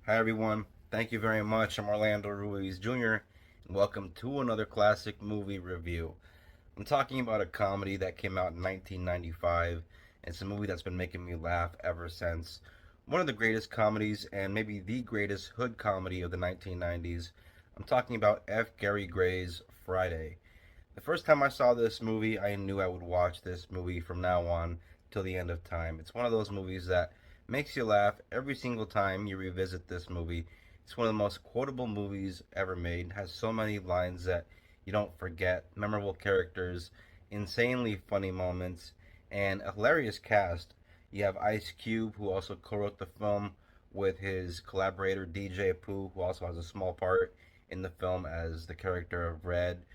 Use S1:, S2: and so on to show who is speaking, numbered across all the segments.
S1: Hi everyone, thank you very much. I'm Orlando Ruiz Jr. and welcome to another classic movie review. I'm talking about a comedy that came out in 1995. It's a movie that's been making me laugh ever since. One of the greatest comedies and maybe the greatest hood comedy of the 1990s. I'm talking about F. Gary Gray's Friday. The first time I saw this movie, I knew I would watch this movie from now on till the end of time. It's one of those movies that makes you laugh every single time you revisit this movie. It's one of the most quotable movies ever made. It has so many lines that you don't forget, memorable characters, insanely funny moments, and a hilarious cast. You have Ice Cube, who also co-wrote the film with his collaborator DJ Pooh, who also has a small part in the film as the character of Red.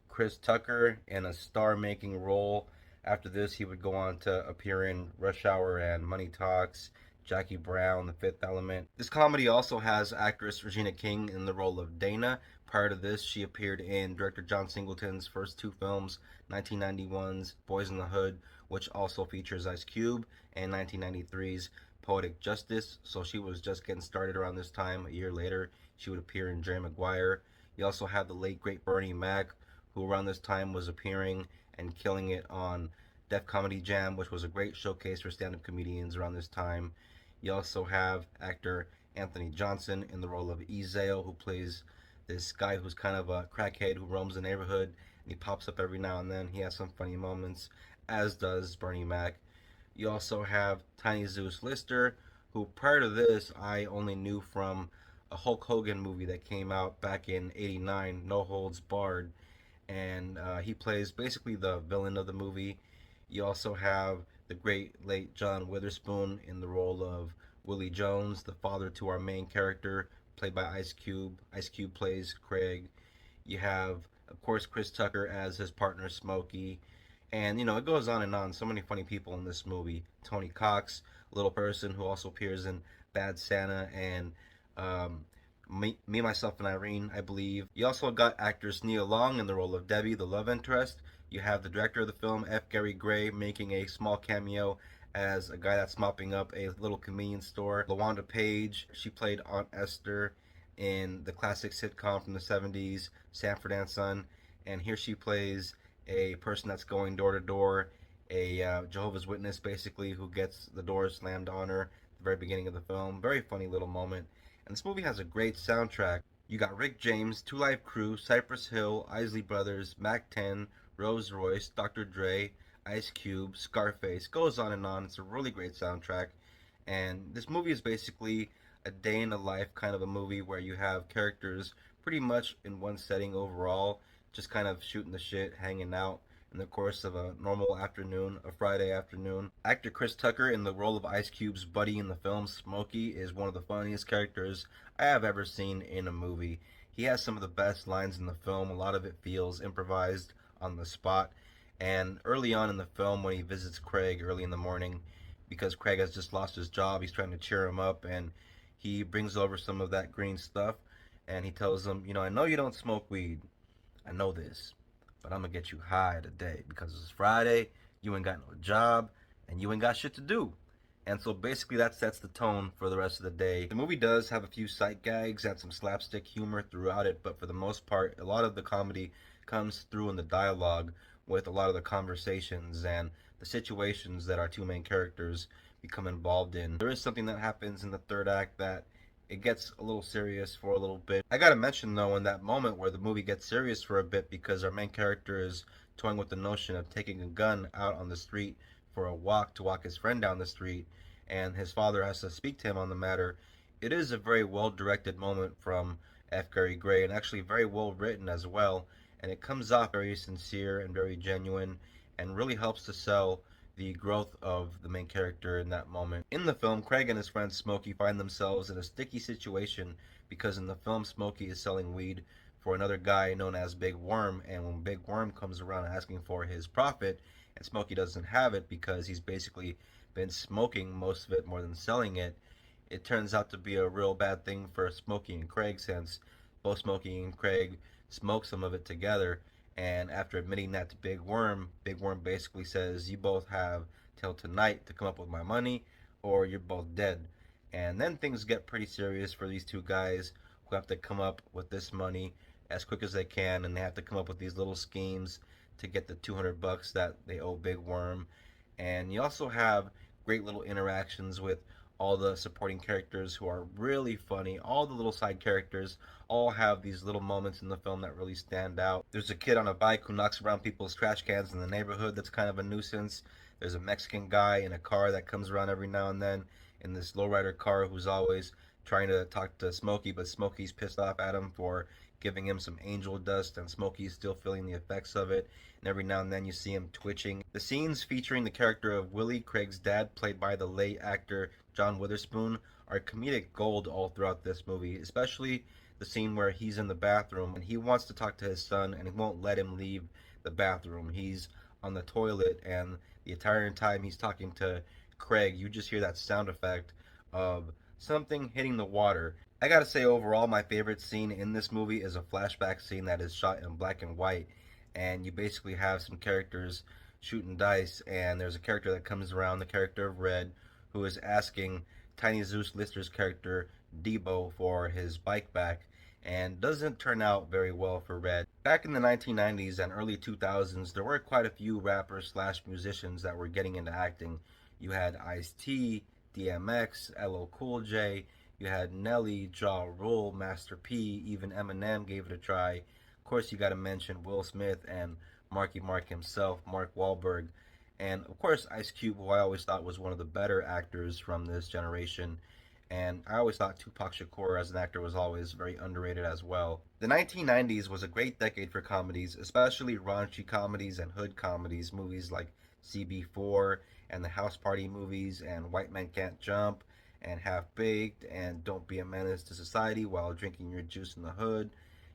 S1: Chris Tucker in a star-making role. After this, he would go on to appear in Rush Hour and Money Talks, Jackie Brown, The Fifth Element. This comedy also has actress Regina King in the role of Dana. Prior to this, she appeared in director John Singleton's first two films, 1991's Boys in the Hood, which also features Ice Cube, and 1993's Poetic Justice. So she was just getting started around this time. A year later, she would appear in Jerry Maguire. You also have the late great Bernie Mac, who around this time was appearing and killing it on Def Comedy Jam, which was a great showcase for stand-up comedians around this time. You also have actor Anthony Johnson in the role of Ezeo, who plays this guy who's kind of a crackhead who roams the neighborhood, and he pops up every now and then. He has some funny moments, as does Bernie Mac. You also have Tiny Zeus Lister, who prior to this I only knew from a Hulk Hogan movie that came out back in '89, No Holds Barred, and he plays basically the villain of the movie. You also have the great late John Witherspoon in the role of Willie Jones, the father to our main character, played by Ice Cube. Ice Cube plays Craig. You have, of course, Chris Tucker as his partner Smokey. And, it goes on and on. So many funny people in this movie. Tony Cox, little person who also appears in Bad Santa and um, Myself, and Irene, I believe. You also got actress Nia Long in the role of Debbie, the love interest. You have the director of the film, F. Gary Gray, making a small cameo as a guy that's mopping up a little convenience store. LaWanda Page, she played Aunt Esther in the classic sitcom from the 70s, Sanford and Son. And here she plays a person that's going door to door, a Jehovah's Witness basically, who gets the doors slammed on her at the very beginning of the film. Very funny little moment. And this movie has a great soundtrack. You got Rick James, Two Live Crew, Cypress Hill, Isley Brothers, Mac 10, Rose Royce, Dr. Dre, Ice Cube, Scarface. Goes on and on. It's a really great soundtrack. And this movie is basically a day in the life kind of a movie where you have characters pretty much in one setting overall, just kind of shooting the shit, hanging out in the course of a normal afternoon, a Friday afternoon. Actor Chris Tucker in the role of Ice Cube's buddy in the film Smokey is one of the funniest characters I have ever seen in a movie. He has some of the best lines in the film. A lot of it feels improvised on the spot. And early on in the film, when he visits Craig early in the morning, because Craig has just lost his job, he's trying to cheer him up, and he brings over some of that green stuff, and he tells him, I know you don't smoke weed. I know this, but I'm gonna get you high today because it's Friday, you ain't got no job, and you ain't got shit to do. And so basically that sets the tone for the rest of the day. The movie does have a few sight gags and some slapstick humor throughout it, but for the most part, a lot of the comedy comes through in the dialogue with a lot of the conversations and the situations that our two main characters become involved in. There is something that happens in the third act that it gets a little serious for a little bit. I gotta mention though, in that moment where the movie gets serious for a bit because our main character is toying with the notion of taking a gun out on the street for a walk to walk his friend down the street, and his father has to speak to him on the matter. It is a very well directed moment from F. Gary Gray, and actually very well written as well. And it comes off very sincere and very genuine, and really helps to sell the growth of the main character in that moment. In the film, Craig and his friend Smokey find themselves in a sticky situation because in the film, Smokey is selling weed for another guy known as Big Worm, and when Big Worm comes around asking for his profit, and Smokey doesn't have it because he's basically been smoking most of it more than selling it, it turns out to be a real bad thing for Smokey and Craig since both Smokey and Craig smoke some of it together. And after admitting that to Big Worm basically says, "You both have till tonight to come up with my money, or you're both dead." And then things get pretty serious for these two guys who have to come up with this money as quick as they can, and they have to come up with these little schemes to get the 200 bucks that they owe Big Worm. And you also have great little interactions with all the supporting characters who are really funny. All the little side characters all have these little moments in the film that really stand out. There's a kid on a bike who knocks around people's trash cans in the neighborhood that's kind of a nuisance. There's a Mexican guy in a car that comes around every now and then in this lowrider car who's always trying to talk to Smokey, but Smokey's pissed off at him for giving him some angel dust, and Smokey's still feeling the effects of it. And every now and then you see him twitching. The scenes featuring the character of Willie, Craig's dad, played by the late actor John Witherspoon, are comedic gold all throughout this movie, especially the scene where he's in the bathroom and he wants to talk to his son and he won't let him leave the bathroom. He's on the toilet, and the entire time he's talking to Craig, you just hear that sound effect of something hitting the water. I gotta say, overall, my favorite scene in this movie is a flashback scene that is shot in black and white, and you basically have some characters shooting dice, and there's a character that comes around, the character of Red, who is asking Tiny Zeus Lister's character Debo for his bike back, and doesn't turn out very well for Red. Back in the 1990s and early 2000s, there were quite a few rappers slash musicians that were getting into acting. You had Ice-T, DMX, LL Cool J, you had Nelly, Ja Rule, Master P, even Eminem gave it a try. Of course, you got to mention Will Smith and Marky Mark himself, Mark Wahlberg, and of course Ice Cube, who I always thought was one of the better actors from this generation. And I always thought Tupac Shakur as an actor was always very underrated as well. The 1990s was a great decade for comedies, especially raunchy comedies and hood comedies, movies like CB4 and the House Party movies and White Men Can't Jump and Half Baked and Don't Be a Menace to Society while drinking your juice in the hood.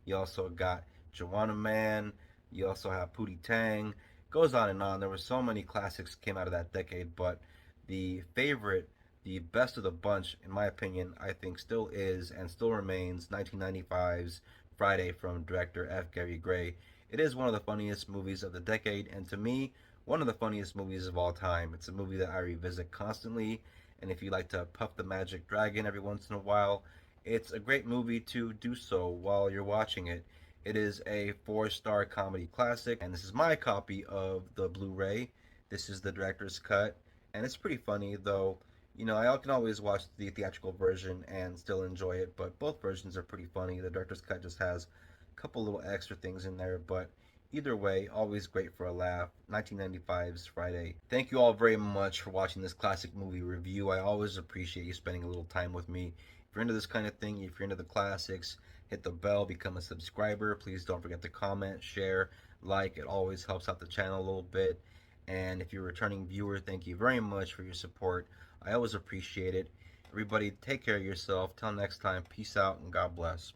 S1: You also got Joanna Man. You also have Pootie Tang. Goes on and on. There were so many classics came out of that decade, but the favorite, the best of the bunch, in my opinion, I think still is and still remains 1995's Friday from director F. Gary Gray. It is one of the funniest movies of the decade, and to me, one of the funniest movies of all time. It's a movie that I revisit constantly, and if you like to puff the magic dragon every once in a while, it's a great movie to do so while you're watching it. It is a four-star comedy classic, and this is my copy of the Blu-ray. This is the director's cut, and it's pretty funny, though. You know, I can always watch the theatrical version and still enjoy it, but both versions are pretty funny. The director's cut just has a couple little extra things in there, but either way, always great for a laugh. 1995's Friday. Thank you all very much for watching this classic movie review. I always appreciate you spending a little time with me. If you're into this kind of thing, if you're into the classics, hit the bell, become a subscriber. Please don't forget to comment, share, like. It always helps out the channel a little bit. And if you're a returning viewer, thank you very much for your support. I always appreciate it. Everybody, take care of yourself. Till next time, peace out and God bless.